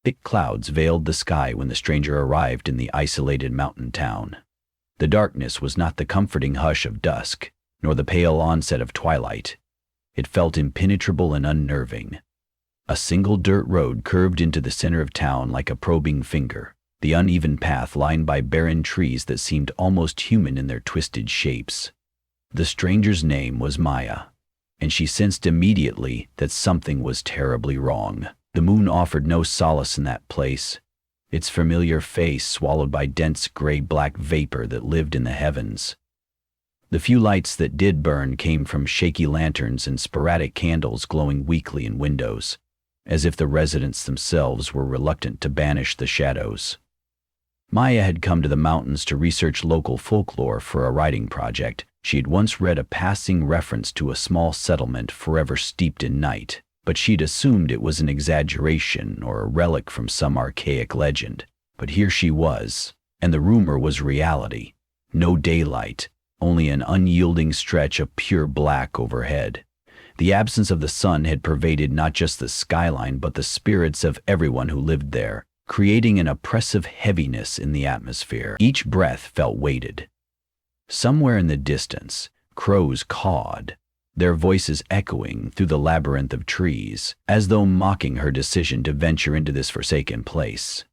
Thick clouds veiled the sky when the stranger arrived in the isolated mountain town. The darkness was not the comforting hush of dusk, nor the pale onset of twilight. It felt impenetrable and unnerving. A single dirt road curved into the center of town like a probing finger, the uneven path lined by barren trees that seemed almost human in their twisted shapes. The stranger's name was Maya, and she sensed immediately that something was terribly wrong. The moon offered no solace in that place, its familiar face swallowed by dense gray-black vapor that lived in the heavens. The few lights that did burn came from shaky lanterns and sporadic candles glowing weakly in windows, as if the residents themselves were reluctant to banish the shadows. Maya had come to the mountains to research local folklore for a writing project. She had once read a passing reference to a small settlement forever steeped in night, but she'd assumed it was an exaggeration or a relic from some archaic legend. But here she was, and the rumor was reality. No daylight, only an unyielding stretch of pure black overhead. The absence of the sun had pervaded not just the skyline but the spirits of everyone who lived there, creating an oppressive heaviness in the atmosphere. Each breath felt weighted. Somewhere in the distance, crows cawed, their voices echoing through the labyrinth of trees, as though mocking her decision to venture into this forsaken place.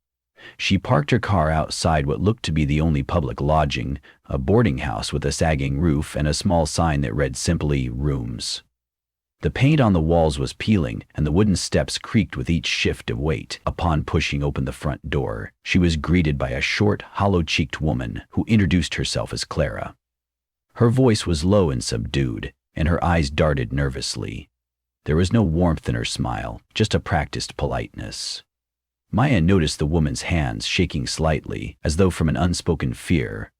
She parked her car outside what looked to be the only public lodging, a boarding house with a sagging roof and a small sign that read simply, "Rooms." The paint on the walls was peeling, and the wooden steps creaked with each shift of weight. Upon pushing open the front door, she was greeted by a short, hollow-cheeked woman who introduced herself as Clara. Her voice was low and subdued, and her eyes darted nervously. There was no warmth in her smile, just a practiced politeness. Maya noticed the woman's hands shaking slightly, as though from an unspoken fear.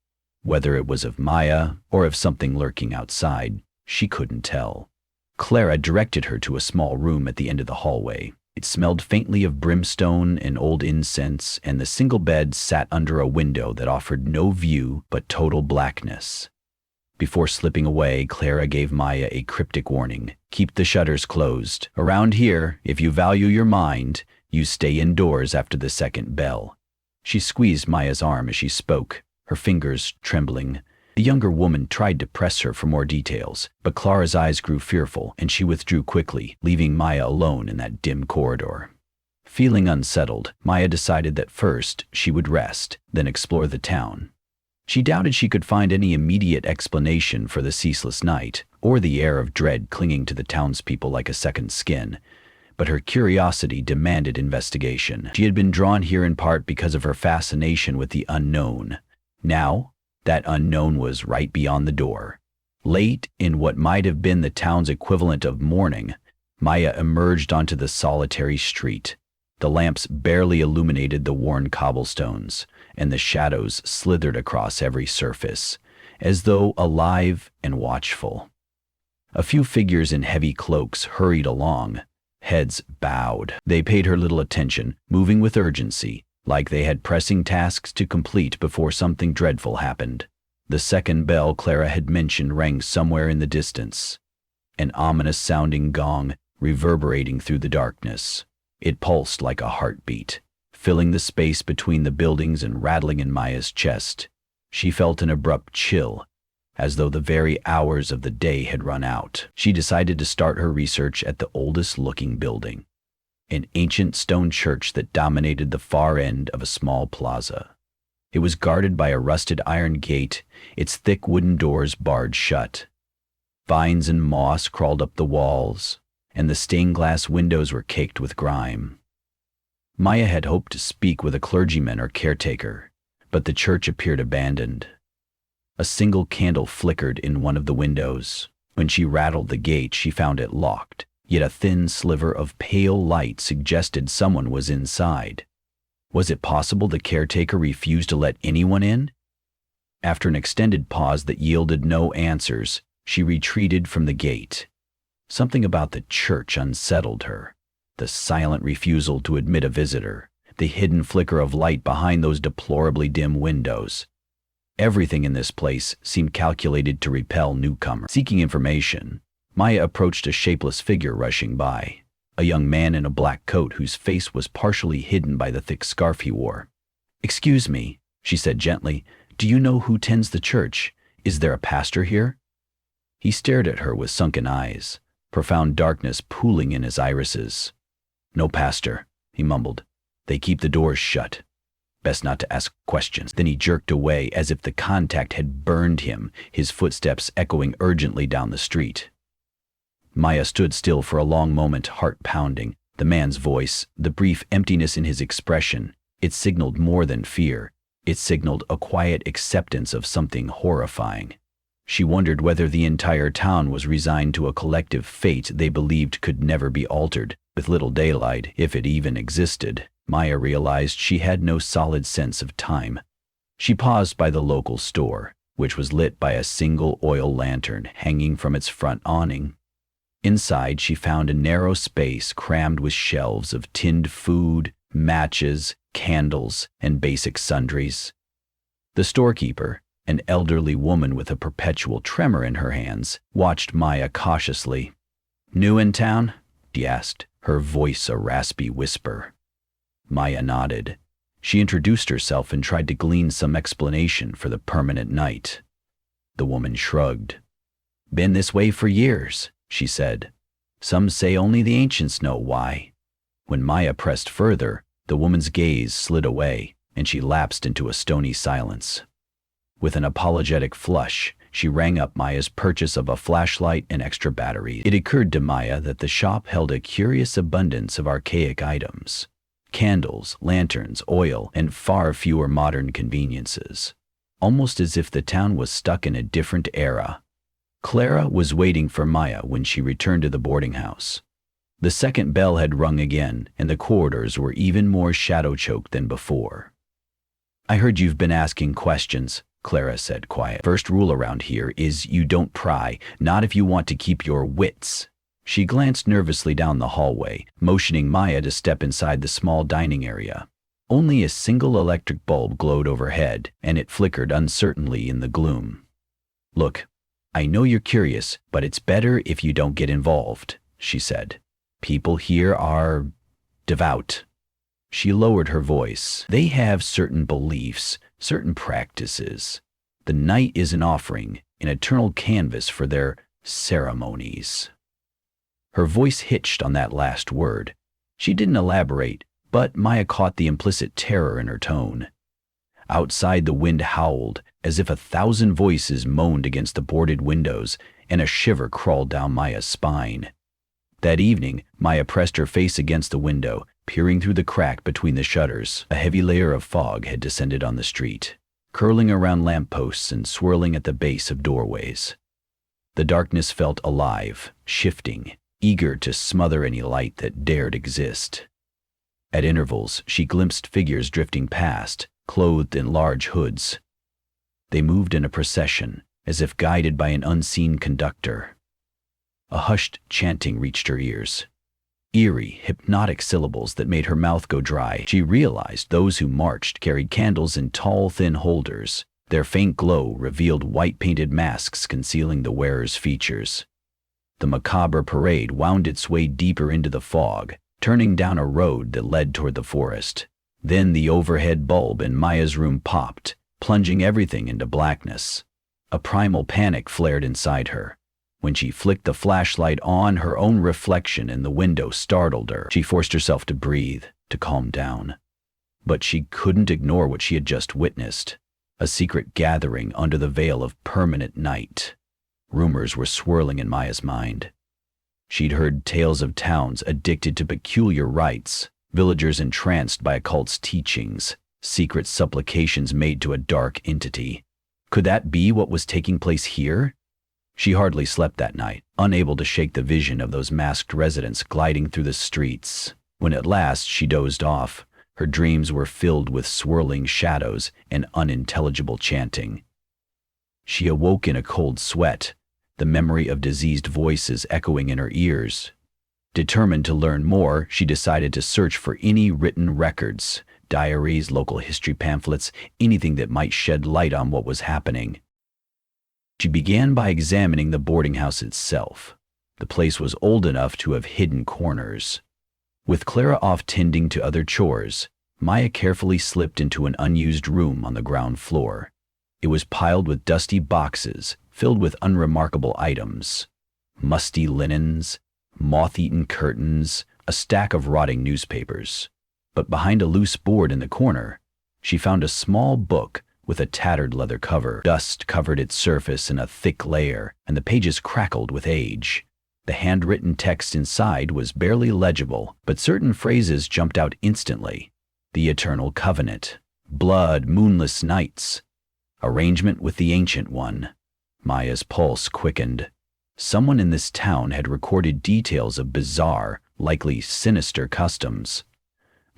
Whether it was of Maya or of something lurking outside, she couldn't tell. Clara directed her to a small room at the end of the hallway. It smelled faintly of brimstone and old incense, and the single bed sat under a window that offered no view but total blackness. Before slipping away, Clara gave Maya a cryptic warning. "Keep the shutters closed. Around here, if you value your mind, you stay indoors after the second bell." She squeezed Maya's arm as she spoke, her fingers trembling. The younger woman tried to press her for more details, but Clara's eyes grew fearful, and she withdrew quickly, leaving Maya alone in that dim corridor. Feeling unsettled, Maya decided that first she would rest, then explore the town. She doubted she could find any immediate explanation for the ceaseless night, or the air of dread clinging to the townspeople like a second skin, but her curiosity demanded investigation. She had been drawn here in part because of her fascination with the unknown. Now, that unknown was right beyond the door. Late in what might have been the town's equivalent of morning, Maya emerged onto the solitary street. The lamps barely illuminated the worn cobblestones, and the shadows slithered across every surface, as though alive and watchful. A few figures in heavy cloaks hurried along, heads bowed. They paid her little attention, moving with urgency, like they had pressing tasks to complete before something dreadful happened. The second bell Clara had mentioned rang somewhere in the distance, an ominous-sounding gong reverberating through the darkness. It pulsed like a heartbeat, filling the space between the buildings and rattling in Maya's chest. She felt an abrupt chill, as though the very hours of the day had run out. She decided to start her research at the oldest-looking building, an ancient stone church that dominated the far end of a small plaza. It was guarded by a rusted iron gate, its thick wooden doors barred shut. Vines and moss crawled up the walls, and the stained glass windows were caked with grime. Maya had hoped to speak with a clergyman or caretaker, but the church appeared abandoned. A single candle flickered in one of the windows. When she rattled the gate, she found it locked. Yet a thin sliver of pale light suggested someone was inside. Was it possible the caretaker refused to let anyone in? After an extended pause that yielded no answers, she retreated from the gate. Something about the church unsettled her. The silent refusal to admit a visitor, the hidden flicker of light behind those deplorably dim windows. Everything in this place seemed calculated to repel newcomers. Seeking information, Maya approached a shapeless figure rushing by. a young man in a black coat whose face was partially hidden by the thick scarf he wore. "Excuse me," she said gently, "do you know who tends the church? Is there a pastor here?" He stared at her with sunken eyes, profound darkness pooling in his irises. "No pastor," he mumbled. "They keep the doors shut. Best not to ask questions." Then he jerked away as if the contact had burned him, his footsteps echoing urgently down the street. Maya stood still for a long moment, heart pounding. The man's voice, the brief emptiness in his expression, it signaled more than fear. It signaled a quiet acceptance of something horrifying. She wondered whether the entire town was resigned to a collective fate they believed could never be altered. With little daylight, if it even existed, Maya realized she had no solid sense of time. She paused by the local store, which was lit by a single oil lantern hanging from its front awning. Inside, she found a narrow space crammed with shelves of tinned food, matches, candles, and basic sundries. The storekeeper, an elderly woman with a perpetual tremor in her hands, watched Maya cautiously. "New in town?" she asked, her voice a raspy whisper. Maya nodded. She introduced herself and tried to glean some explanation for the permanent night. The woman shrugged. "Been this way for years," she said. "Some say only the ancients know why." When Maya pressed further, the woman's gaze slid away, and she lapsed into a stony silence. With an apologetic flush, she rang up Maya's purchase of a flashlight and extra batteries. It occurred to Maya that the shop held a curious abundance of archaic items: candles, lanterns, oil, and far fewer modern conveniences. Almost as if the town was stuck in a different era. Clara was waiting for Maya when she returned to the boarding house. The second bell had rung again, and the corridors were even more shadow-choked than before. "I heard you've been asking questions," Clara said quietly. "First rule around here is you don't pry, not if you want to keep your wits." She glanced nervously down the hallway, motioning Maya to step inside the small dining area. Only a single electric bulb glowed overhead, and it flickered uncertainly in the gloom. "Look, I know you're curious, but it's better if you don't get involved," she said. "People here are devout." She lowered her voice. "They have certain beliefs, certain practices. The night is an offering, an eternal canvas for their ceremonies." Her voice hitched on that last word. She didn't elaborate, but Maya caught the implicit terror in her tone. Outside, the wind howled, as if 1,000 voices moaned against the boarded windows, and a shiver crawled down Maya's spine. That evening, Maya pressed her face against the window, peering through the crack between the shutters. A heavy layer of fog had descended on the street, curling around lampposts and swirling at the base of doorways. The darkness felt alive, shifting, eager to smother any light that dared exist. At intervals, she glimpsed figures drifting past, clothed in large hoods. They moved in a procession, as if guided by an unseen conductor. A hushed chanting reached her ears. Eerie, hypnotic syllables that made her mouth go dry. She realized those who marched carried candles in tall, thin holders. Their faint glow revealed white-painted masks concealing the wearer's features. The macabre parade wound its way deeper into the fog, turning down a road that led toward the forest. Then the overhead bulb in Maya's room popped, plunging everything into blackness. A primal panic flared inside her. When she flicked the flashlight on, her own reflection in the window startled her. She forced herself to breathe, to calm down. But she couldn't ignore what she had just witnessed. A secret gathering under the veil of permanent night. Rumors were swirling in Maya's mind. She'd heard tales of towns addicted to peculiar rites, villagers entranced by occult's teachings, secret supplications made to a dark entity. Could that be what was taking place here? She hardly slept that night, unable to shake the vision of those masked residents gliding through the streets. When at last she dozed off, her dreams were filled with swirling shadows and unintelligible chanting. She awoke in a cold sweat, the memory of diseased voices echoing in her ears. Determined to learn more, she decided to search for any written records, diaries, local history pamphlets, anything that might shed light on what was happening. She began by examining the boarding house itself. The place was old enough to have hidden corners. With Clara off tending to other chores, Maya carefully slipped into an unused room on the ground floor. It was piled with dusty boxes filled with unremarkable items. Musty linens, moth-eaten curtains, a stack of rotting newspapers. But behind a loose board in the corner, she found a small book with a tattered leather cover. Dust covered its surface in a thick layer, and the pages crackled with age. The handwritten text inside was barely legible, but certain phrases jumped out instantly. The Eternal Covenant, blood, moonless nights, arrangement with the Ancient One. Maya's pulse quickened. Someone in this town had recorded details of bizarre, likely sinister customs.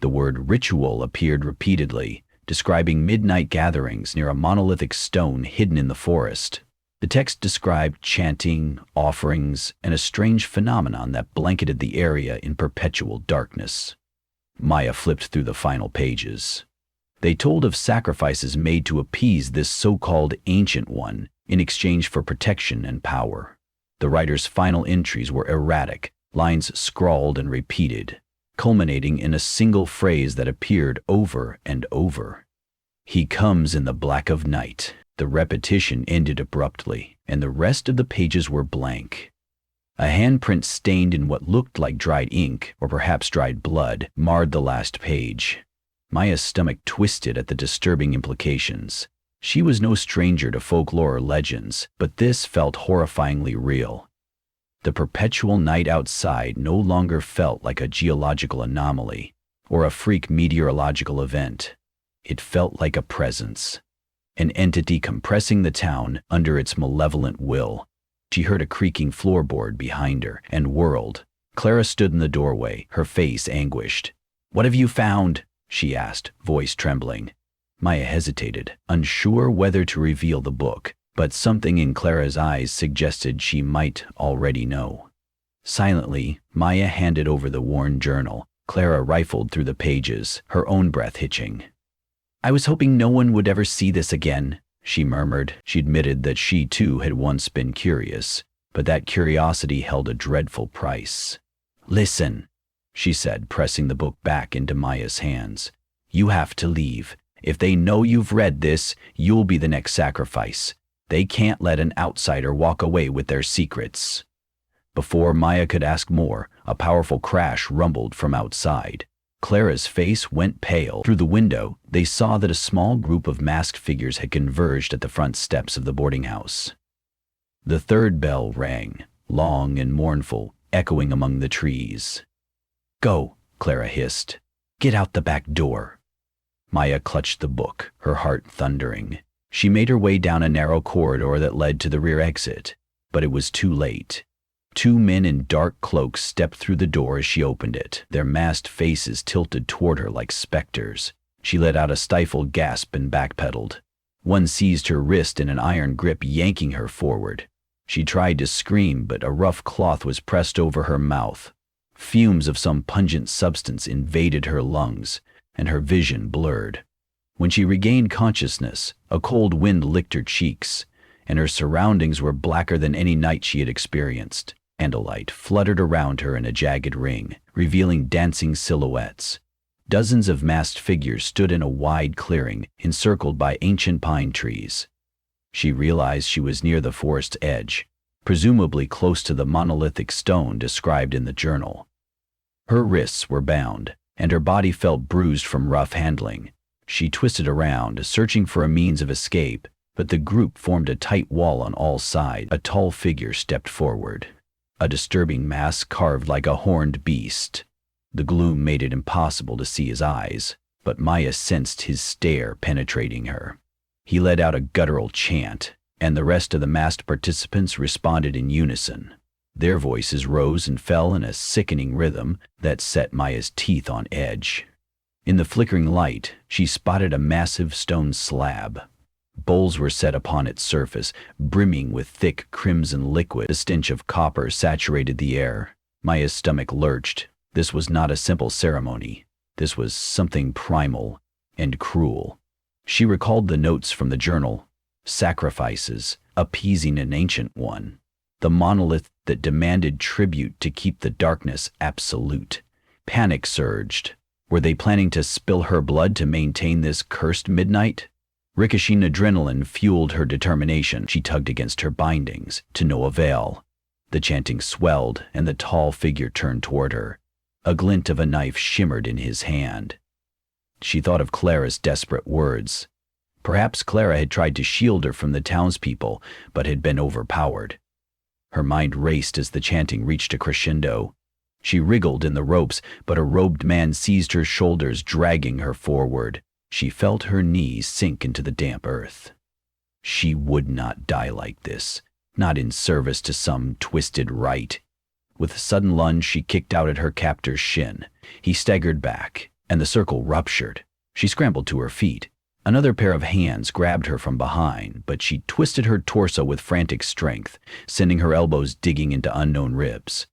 The word ritual appeared repeatedly, describing midnight gatherings near a monolithic stone hidden in the forest. The text described chanting, offerings, and a strange phenomenon that blanketed the area in perpetual darkness. Maya flipped through the final pages. They told of sacrifices made to appease this so-called Ancient One in exchange for protection and power. The writer's final entries were erratic, lines scrawled and repeated, culminating in a single phrase that appeared over and over. "He comes in the black of night." The repetition ended abruptly, and the rest of the pages were blank. A handprint stained in what looked like dried ink, or perhaps dried blood, marred the last page. Maya's stomach twisted at the disturbing implications. She was no stranger to folklore or legends, but this felt horrifyingly real. The perpetual night outside no longer felt like a geological anomaly or a freak meteorological event. It felt like a presence, an entity compressing the town under its malevolent will. She heard a creaking floorboard behind her and whirled. Clara stood in the doorway, her face anguished. "What have you found?" she asked, voice trembling. Maya hesitated, unsure whether to reveal the book, but something in Clara's eyes suggested she might already know. Silently, Maya handed over the worn journal. Clara rifled through the pages, her own breath hitching. "I was hoping no one would ever see this again," she murmured. She admitted that she too had once been curious, but that curiosity held a dreadful price. "Listen," she said, pressing the book back into Maya's hands. "You have to leave. If they know you've read this, you'll be the next sacrifice. They can't let an outsider walk away with their secrets." Before Maya could ask more, a powerful crash rumbled from outside. Clara's face went pale. Through the window, they saw that a small group of masked figures had converged at the front steps of the boarding house. The third bell rang, long and mournful, echoing among the trees. "Go," Clara hissed. "Get out the back door." Maya clutched the book, her heart thundering. She made her way down a narrow corridor that led to the rear exit, but it was too late. Two men in dark cloaks stepped through the door as she opened it, their masked faces tilted toward her like specters. She let out a stifled gasp and backpedaled. One seized her wrist in an iron grip, yanking her forward. She tried to scream, but a rough cloth was pressed over her mouth. Fumes of some pungent substance invaded her lungs, and her vision blurred. When she regained consciousness, a cold wind licked her cheeks, and her surroundings were blacker than any night she had experienced. Candlelight fluttered around her in a jagged ring, revealing dancing silhouettes. Dozens of masked figures stood in a wide clearing, encircled by ancient pine trees. She realized she was near the forest's edge, presumably close to the monolithic stone described in the journal. Her wrists were bound, and her body felt bruised from rough handling. She twisted around, searching for a means of escape, but the group formed a tight wall on all sides. A tall figure stepped forward, a disturbing mask carved like a horned beast. The gloom made it impossible to see his eyes, but Maya sensed his stare penetrating her. He let out a guttural chant, and the rest of the masked participants responded in unison. Their voices rose and fell in a sickening rhythm that set Maya's teeth on edge. In the flickering light, she spotted a massive stone slab. Bowls were set upon its surface, brimming with thick crimson liquid. The stench of copper saturated the air. Maya's stomach lurched. This was not a simple ceremony. This was something primal and cruel. She recalled the notes from the journal. Sacrifices, appeasing an ancient one. The monolith that demanded tribute to keep the darkness absolute. Panic surged. Were they planning to spill her blood to maintain this cursed midnight? Ricocheting adrenaline fueled her determination. She tugged against her bindings, to no avail. The chanting swelled, and the tall figure turned toward her. A glint of a knife shimmered in his hand. She thought of Clara's desperate words. Perhaps Clara had tried to shield her from the townspeople, but had been overpowered. Her mind raced as the chanting reached a crescendo. She wriggled in the ropes, but a robed man seized her shoulders, dragging her forward. She felt her knees sink into the damp earth. She would not die like this, not in service to some twisted rite. With a sudden lunge, she kicked out at her captor's shin. He staggered back, and the circle ruptured. She scrambled to her feet. Another pair of hands grabbed her from behind, but she twisted her torso with frantic strength, sending her elbows digging into unknown ribs.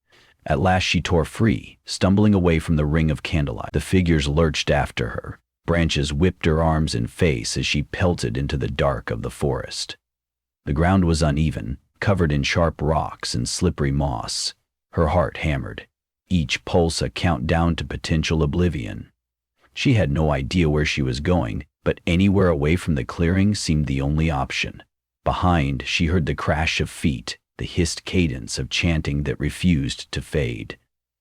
At last she tore free, stumbling away from the ring of candlelight. The figures lurched after her. Branches whipped her arms and face as she pelted into the dark of the forest. The ground was uneven, covered in sharp rocks and slippery moss. Her heart hammered, each pulse a countdown to potential oblivion. She had no idea where she was going, but anywhere away from the clearing seemed the only option. Behind, she heard the crash of feet, the hissed cadence of chanting that refused to fade.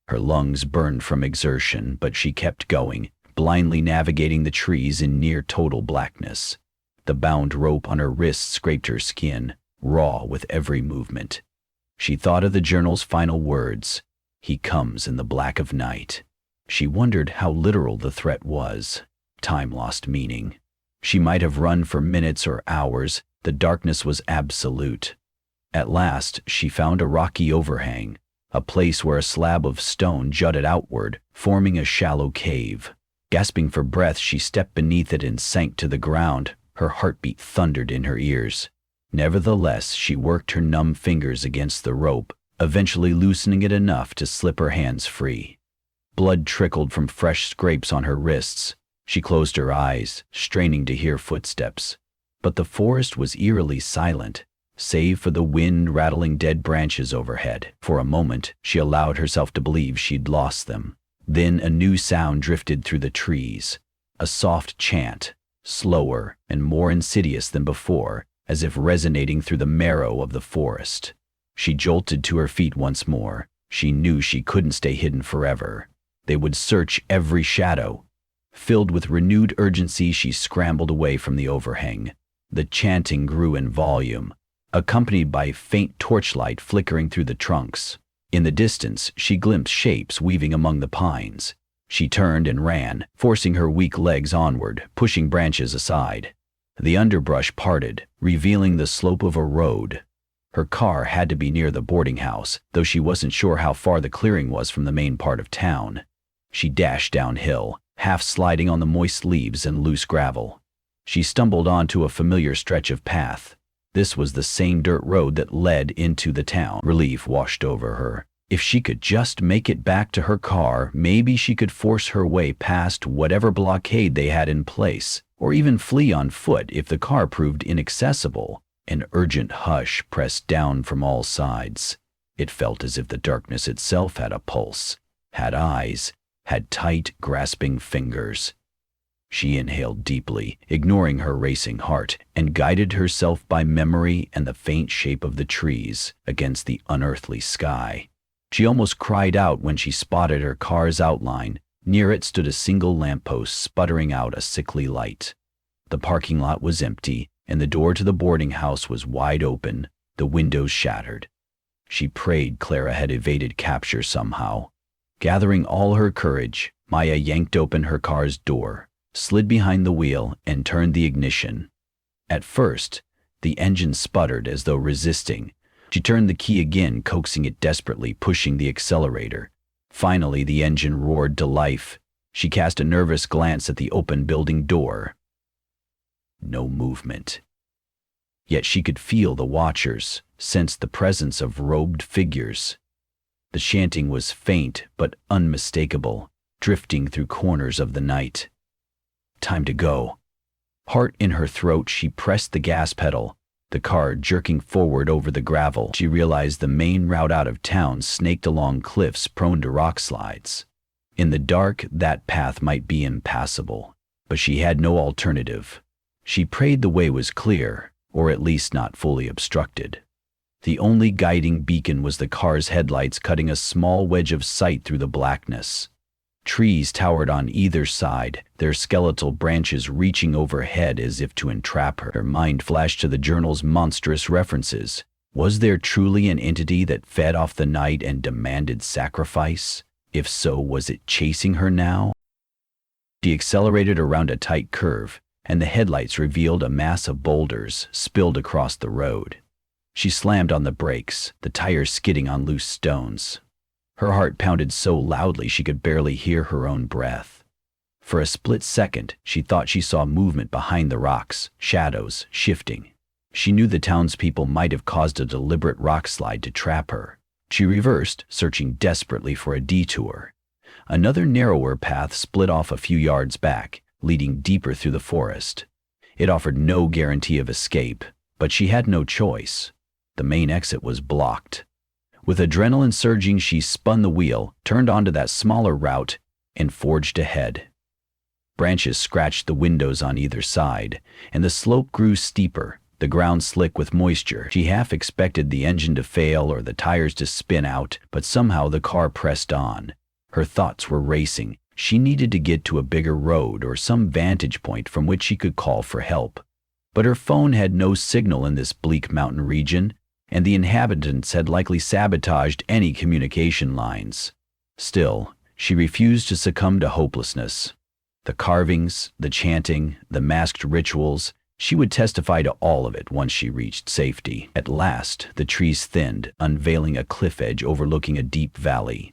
Her lungs burned from exertion, but she kept going, blindly navigating the trees in near total blackness. The bound rope on her wrists scraped her skin, raw with every movement. She thought of the journal's final words, "He comes in the black of night." She wondered how literal the threat was. Time lost meaning. She might have run for minutes or hours. The darkness was absolute. At last, she found a rocky overhang, a place where a slab of stone jutted outward, forming a shallow cave. Gasping for breath, she stepped beneath it and sank to the ground. Her heartbeat thundered in her ears. Nevertheless, she worked her numb fingers against the rope, eventually loosening it enough to slip her hands free. Blood trickled from fresh scrapes on her wrists. She closed her eyes, straining to hear footsteps. But the forest was eerily silent, save for the wind rattling dead branches overhead. For a moment, she allowed herself to believe she'd lost them. Then a new sound drifted through the trees, a soft chant, slower and more insidious than before, as if resonating through the marrow of the forest. She jolted to her feet once more. She knew she couldn't stay hidden forever. They would search every shadow. Filled with renewed urgency, she scrambled away from the overhang. The chanting grew in volume, accompanied by faint torchlight flickering through the trunks. In the distance, she glimpsed shapes weaving among the pines. She turned and ran, forcing her weak legs onward, pushing branches aside. The underbrush parted, revealing the slope of a road. Her car had to be near the boarding house, though she wasn't sure how far the clearing was from the main part of town. She dashed downhill, half sliding on the moist leaves and loose gravel. She stumbled onto a familiar stretch of path. This was the same dirt road that led into the town. Relief washed over her. If she could just make it back to her car, maybe she could force her way past whatever blockade they had in place, or even flee on foot if the car proved inaccessible. An urgent hush pressed down from all sides. It felt as if the darkness itself had a pulse, had eyes, had tight, grasping fingers. She inhaled deeply, ignoring her racing heart, and guided herself by memory and the faint shape of the trees against the unearthly sky. She almost cried out when she spotted her car's outline. Near it stood a single lamppost sputtering out a sickly light. The parking lot was empty, and the door to the boarding house was wide open, the windows shattered. She prayed Clara had evaded capture somehow. Gathering all her courage, Maya yanked open her car's door, slid behind the wheel, and turned the ignition. At first, the engine sputtered as though resisting. She turned the key again, coaxing it desperately, pushing the accelerator. Finally, the engine roared to life. She cast a nervous glance at the open building door. No movement. Yet she could feel the watchers, sensed the presence of robed figures. The chanting was faint but unmistakable, drifting through corners of the night. Time to go. Heart in her throat, she pressed the gas pedal, the car jerking forward over the gravel. She realized the main route out of town snaked along cliffs prone to rock slides. In the dark, that path might be impassable, but she had no alternative. She prayed the way was clear, or at least not fully obstructed. The only guiding beacon was the car's headlights cutting a small wedge of sight through the blackness. Trees towered on either side, their skeletal branches reaching overhead as if to entrap her. Her mind flashed to the journal's monstrous references. Was there truly an entity that fed off the night and demanded sacrifice? If so, was it chasing her now? She accelerated around a tight curve, and the headlights revealed a mass of boulders spilled across the road. She slammed on the brakes, the tires skidding on loose stones. Her heart pounded so loudly she could barely hear her own breath. For a split second, she thought she saw movement behind the rocks, shadows shifting. She knew the townspeople might have caused a deliberate rock slide to trap her. She reversed, searching desperately for a detour. Another narrower path split off a few yards back, leading deeper through the forest. It offered no guarantee of escape, but she had no choice. The main exit was blocked. With adrenaline surging, she spun the wheel, turned onto that smaller route, and forged ahead. Branches scratched the windows on either side, and the slope grew steeper, the ground slick with moisture. She half expected the engine to fail or the tires to spin out, but somehow the car pressed on. Her thoughts were racing. She needed to get to a bigger road or some vantage point from which she could call for help. But her phone had no signal in this bleak mountain region, and the inhabitants had likely sabotaged any communication lines. Still, she refused to succumb to hopelessness. The carvings, the chanting, the masked rituals, she would testify to all of it once she reached safety. At last, the trees thinned, unveiling a cliff edge overlooking a deep valley.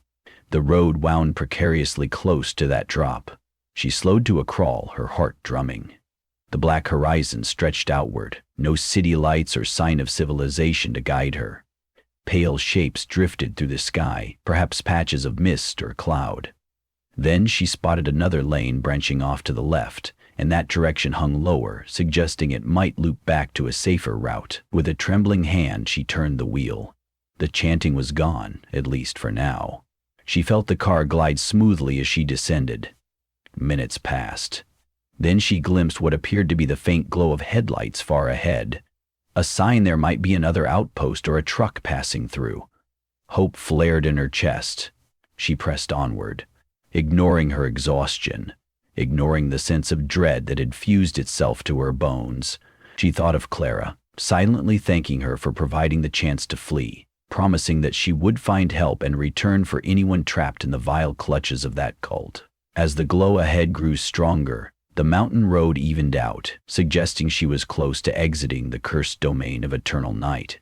The road wound precariously close to that drop. She slowed to a crawl, her heart drumming. The black horizon stretched outward, no city lights or sign of civilization to guide her. Pale shapes drifted through the sky, perhaps patches of mist or cloud. Then she spotted another lane branching off to the left, and that direction hung lower, suggesting it might loop back to a safer route. With a trembling hand, she turned the wheel. The chanting was gone, at least for now. She felt the car glide smoothly as she descended. Minutes passed. Then she glimpsed what appeared to be the faint glow of headlights far ahead, a sign there might be another outpost or a truck passing through. Hope flared in her chest. She pressed onward, ignoring her exhaustion, ignoring the sense of dread that had fused itself to her bones. She thought of Clara, silently thanking her for providing the chance to flee, promising that she would find help and return for anyone trapped in the vile clutches of that cult. As the glow ahead grew stronger, the mountain road evened out, suggesting she was close to exiting the cursed domain of eternal night.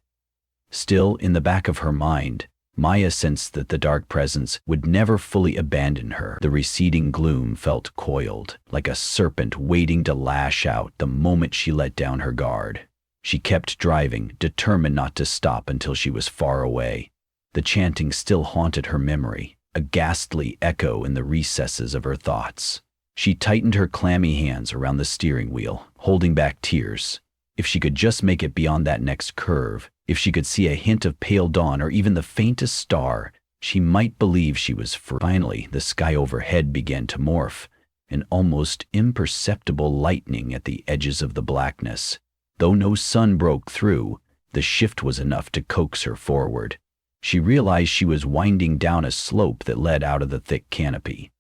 Still, in the back of her mind, Maya sensed that the dark presence would never fully abandon her. The receding gloom felt coiled, like a serpent waiting to lash out the moment she let down her guard. She kept driving, determined not to stop until she was far away. The chanting still haunted her memory, a ghastly echo in the recesses of her thoughts. She tightened her clammy hands around the steering wheel, holding back tears. If she could just make it beyond that next curve, if she could see a hint of pale dawn or even the faintest star, she might believe she was free. Finally, the sky overhead began to morph, an almost imperceptible lightening at the edges of the blackness. Though no sun broke through, the shift was enough to coax her forward. She realized she was winding down a slope that led out of the thick canopy.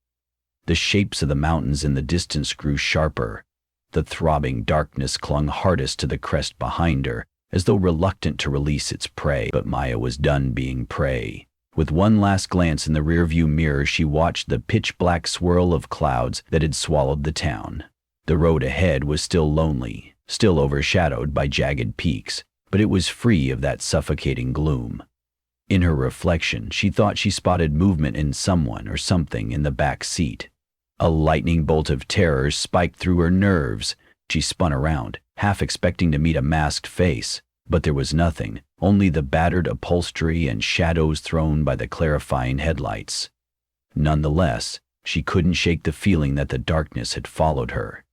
The shapes of the mountains in the distance grew sharper. The throbbing darkness clung hardest to the crest behind her, as though reluctant to release its prey. But Maya was done being prey. With one last glance in the rearview mirror, she watched the pitch-black swirl of clouds that had swallowed the town. The road ahead was still lonely, still overshadowed by jagged peaks, but it was free of that suffocating gloom. In her reflection, she thought she spotted movement in someone or something in the back seat. A lightning bolt of terror spiked through her nerves. She spun around, half expecting to meet a masked face, but there was nothing, only the battered upholstery and shadows thrown by the clarifying headlights. Nonetheless, she couldn't shake the feeling that the darkness had followed her.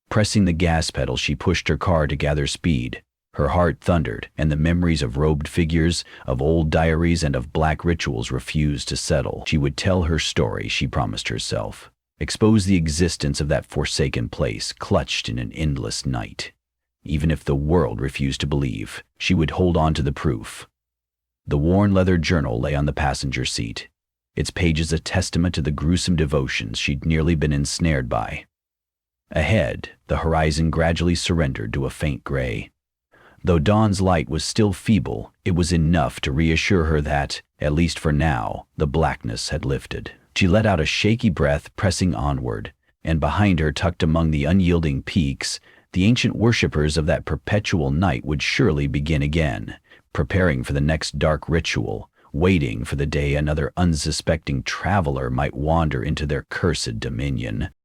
Pressing the gas pedal, she pushed her car to gather speed. Her heart thundered, and the memories of robed figures, of old diaries, and of black rituals refused to settle. She would tell her story, she promised herself. Expose the existence of that forsaken place, clutched in an endless night. Even if the world refused to believe, she would hold on to the proof. The worn leather journal lay on the passenger seat, its pages a testament to the gruesome devotions she'd nearly been ensnared by. Ahead, the horizon gradually surrendered to a faint gray. Though dawn's light was still feeble, it was enough to reassure her that, at least for now, the blackness had lifted. She let out a shaky breath, pressing onward, and behind her, tucked among the unyielding peaks, the ancient worshippers of that perpetual night would surely begin again, preparing for the next dark ritual, waiting for the day another unsuspecting traveler might wander into their cursed dominion.